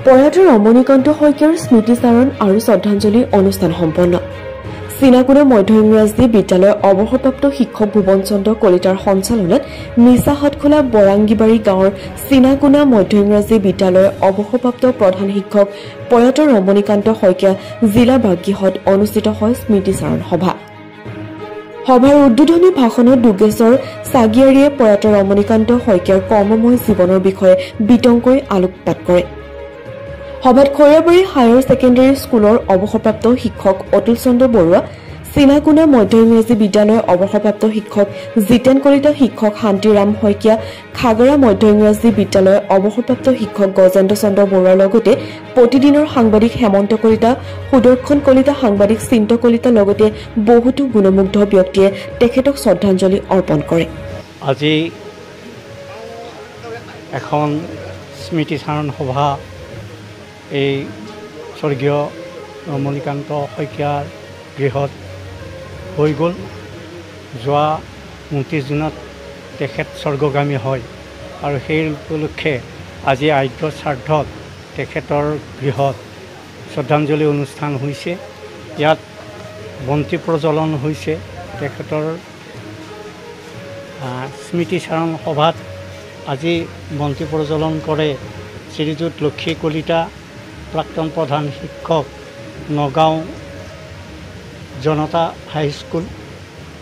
প্ৰয়াত ৰমণীকান্ত শইকীয়াৰ স্মৃতিচাৰণ আৰু শ্ৰদ্ধাঞ্জলি অনুষ্ঠান সম্পন্ন। চিনাকুনা মধ্য ইংৰাজী বিদ্যালয়ৰ অৱসৰপ্ৰাপ্ত শিক্ষক ভুৱন চন্দ্ৰ কলিতাৰ সঞ্চালনাত মিছা হাটখোলা বৰাংগীবাৰী গাঁৱৰ চিনাকুনা মধ্য ইংৰাজী বিদ্যালয়ৰ অৱসৰপ্ৰাপ্ত প্ৰধান শিক্ষক প্ৰয়াত ৰমণীকান্ত শইকীয়া জিলা বাগগৃহত অনুষ্ঠিত হয় স্মৃতিচাৰণ সভা। সভাৰ উদ্বোধনী ভাষণত দুগেশ্বৰ চাগিয়াৰীয়ে প্ৰয়াত ৰমণীকান্ত শইকীয়াৰ কৰ্মময় জীৱনৰ বিষয়ে বিতংকৈ আলোকপাত কৰে। সভাত খৈৰাবাৰী হায়াৰ ছেকেণ্ডেৰী স্কুলৰ অৱসৰপ্ৰাপ্ত শিক্ষক অতুল চন্দ্ৰ বৰুৱা, চিনাকুনা মধ্য ইংৰাজী বিদ্যালয়ৰ অৱসৰপ্ৰাপ্ত শিক্ষক জিতেন কলিতা, শিক্ষক শান্তিৰাম শইকীয়া, খাগৰা মধ্য ইংৰাজী বিদ্যালয়ৰ অৱসৰপ্ৰাপ্ত শিক্ষক গজেন্দ্ৰ চন্দ্ৰ বৰুৱাৰ লগতে প্ৰতিদিনৰ সাংবাদিক হেমন্ত কলিতা, সুদৰ্শন কলিতা, সাংবাদিক চিন্ত কলিতাৰ লগতে বহুতো গুণমুগ্ধ ব্যক্তিয়ে তেখেতক শ্ৰদ্ধাঞ্জলি অৰ্পণ কৰে। আজি এখন স্মৃতিচাৰণ সভা এই স্বৰ্গীয় ৰমণীকান্ত শইকীয়াৰ গৃহত হৈ গ'ল। যোৱা 29 জুনত তেখেত স্বৰ্গগামী হয় আৰু সেই উপলক্ষে আজি আদ্য শ্ৰাদ্ধত তেখেতৰ গৃহত শ্ৰদ্ধাঞ্জলি অনুষ্ঠান হৈছে। ইয়াত বন্তি প্ৰজ্বলন হৈছে। তেখেতৰ স্মৃতিচাৰণ সভাত আজি বন্তি প্ৰজ্বলন কৰে শ্ৰীযুত লক্ষী কলিতা, প্ৰাক্তন প্ৰধান শিক্ষক, নগাঁও জনতা হাইস্কুল,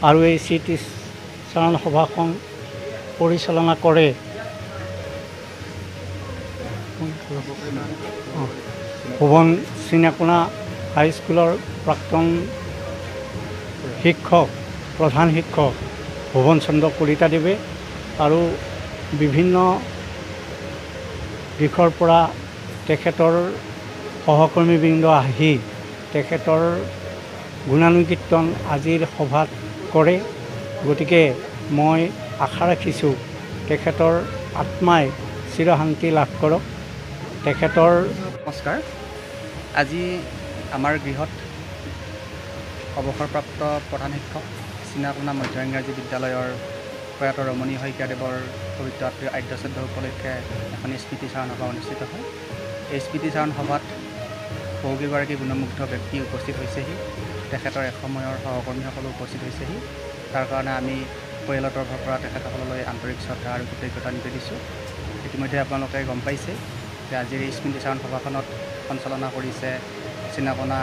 আৰু এই স্মৃতিচাৰণ সভাখন পৰিচালনা কৰে ভুৱন চিনাকুনা হাইস্কুলৰ প্ৰাক্তন শিক্ষক, প্ৰধান শিক্ষক ভুৱন চন্দ্ৰ কলিতাদেৱে। আৰু বিভিন্ন দিশৰ পৰা তেখেতৰ সহকৰ্মীবৃন্দ আহি তেখেতৰ গুণানুকীৰ্তন আজিৰ সভাত কৰে। গতিকে মই আশা ৰাখিছোঁ তেখেতৰ আত্মাই চিৰশান্তি লাভ কৰক। তেখেতৰ নমস্কাৰ। আজি আমাৰ গৃহত অৱসৰপ্ৰাপ্ত প্ৰধান শিক্ষক চিনাকুনা মধ্য ইংৰাজী বিদ্যালয়ৰ প্ৰয়াত ৰমণী শইকীয়াদেৱৰ পবিত্ৰ আদ্য শ্ৰাদ্ধ উপলক্ষে এখন স্মৃতিচাৰণ সভা অনুষ্ঠিত হয়। এই স্মৃতিচাৰণ সভাত বহুকেইগৰাকী গুণমুগ্ধ ব্যক্তি উপস্থিত হৈছেহি। তেখেতৰ এসময়ৰ সহকৰ্মীসকলো উপস্থিত হৈছেহি। তাৰ কাৰণে আমি পৰিয়ালৰ তৰফৰ পৰা তেখেতসকললৈ আন্তৰিক শ্ৰদ্ধা আৰু কৃতজ্ঞতা নিবেদিছোঁ। ইতিমধ্যে আপোনালোকে গম পাইছে যে আজিৰ এই স্মৃতিচাৰণ সভাখনত সঞ্চালনা কৰিছে চিনাকুনা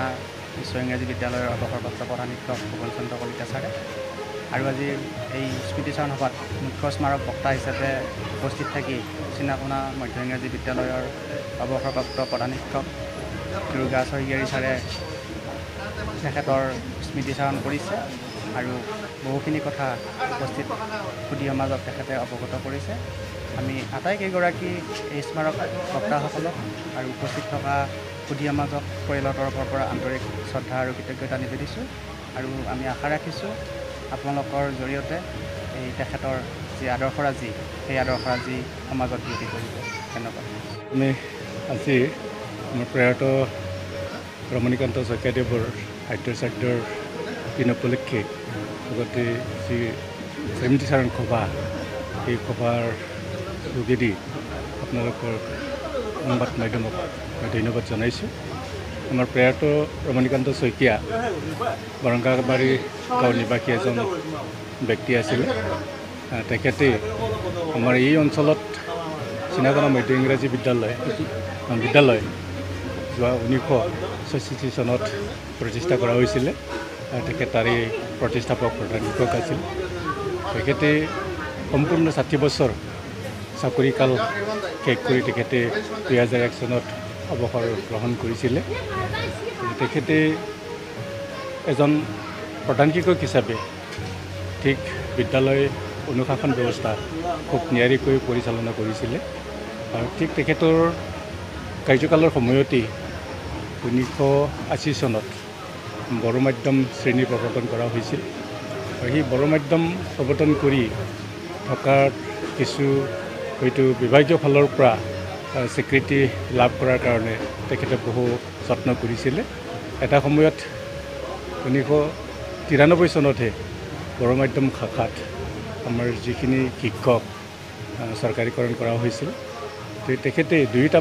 উচ্চ ইংৰাজী বিদ্যালয়ৰ অৱসৰপ্ৰাপ্ত প্ৰধান শিক্ষক ভুৱন চন্দ্ৰ কলিতা ছাৰে। আৰু আজিৰ এই স্মৃতিচাৰণ সভাত মুখ্য স্মাৰক বক্তা হিচাপে উপস্থিত থাকি চিনাকুনা মধ্য ইংৰাজী বিদ্যালয়ৰ অৱসৰপ্ৰাপ্ত প্ৰধান শিক্ষক দুৰ্গা শইকীয়াৰী ছাৰে তেখেতৰ স্মৃতিচাৰণ কৰিছে আৰু বহুখিনি কথা উপস্থিত সুধী সমাজক তেখেতে অৱগত কৰিছে। আমি আটাইকেইগৰাকী এই স্মাৰক বক্তাসকলক আৰু উপস্থিত থকা সুধী সমাজক পৰিয়ালৰ তৰফৰ পৰা আন্তৰিক শ্ৰদ্ধা আৰু কৃতজ্ঞতা নিবেদিছোঁ। আৰু আমি আশা ৰাখিছোঁ আপোনালোকৰ জৰিয়তে এই তেখেতৰ যি আদৰ্শৰাজি, সেই আদৰ্শৰাজি সমাজত বিয়পি কৰিব। ধন্যবাদ। আমি আজি আমাৰ প্ৰয়াত ৰমণীকান্ত শইকীয়াদেৱৰ আদ্য শ্ৰাদ্ধৰ দিন উপলক্ষে লগতে যি স্মৃতিচাৰণ সভা, এই সভাৰ যোগেদি আপোনালোকৰ সংবাদ মাধ্যমক মই ধন্যবাদ জনাইছোঁ। আমাৰ প্ৰয়াত ৰমণীকান্ত শইকীয়া বৰংগাবাৰী গাঁৱৰ নিবাসী এজন ব্যক্তি আছিলে। তেখেতে আমাৰ এই অঞ্চলত চিনাকুনা মধ্য ইংৰাজী বিদ্যালয় যোৱা 1966 চনত প্ৰতিষ্ঠা কৰা হৈছিলে। তেখেত তাৰে প্ৰতিষ্ঠাপক প্ৰধান শিক্ষক আছিল। তেখেতে সম্পূৰ্ণ 60 বছৰ চাকৰিকাল শেষ কৰি তেখেতে 2001 চনত অৱসৰ গ্ৰহণ কৰিছিলে। তেখেতে এজন প্ৰধান শিক্ষক হিচাপে ঠিক বিদ্যালয় অনুশাসন ব্যৱস্থা খুব নিয়াৰিকৈ পৰিচালনা কৰিছিলে। আৰু ঠিক তেখেতৰ কাৰ্যকালৰ সময়তেই 1980 চনত বড়ো মাধ্যম শ্ৰেণী প্ৰৱৰ্তন কৰা হৈছিল। আৰু সেই বড়ো মাধ্যম প্ৰৱৰ্তন কৰি থকাৰ কিছু হয়তো বিভাগীয় ফালৰ পৰা স্বীকৃতি লাভ কৰাৰ কাৰণে তেখেতে বহু যত্ন কৰিছিলে। এটা সময়ত 1993 চনতহে বড়ো মাধ্যম শাখাত আমাৰ যিখিনি শিক্ষক চৰকাৰীকৰণ কৰা হৈছিল। তেখেতে দুয়োটা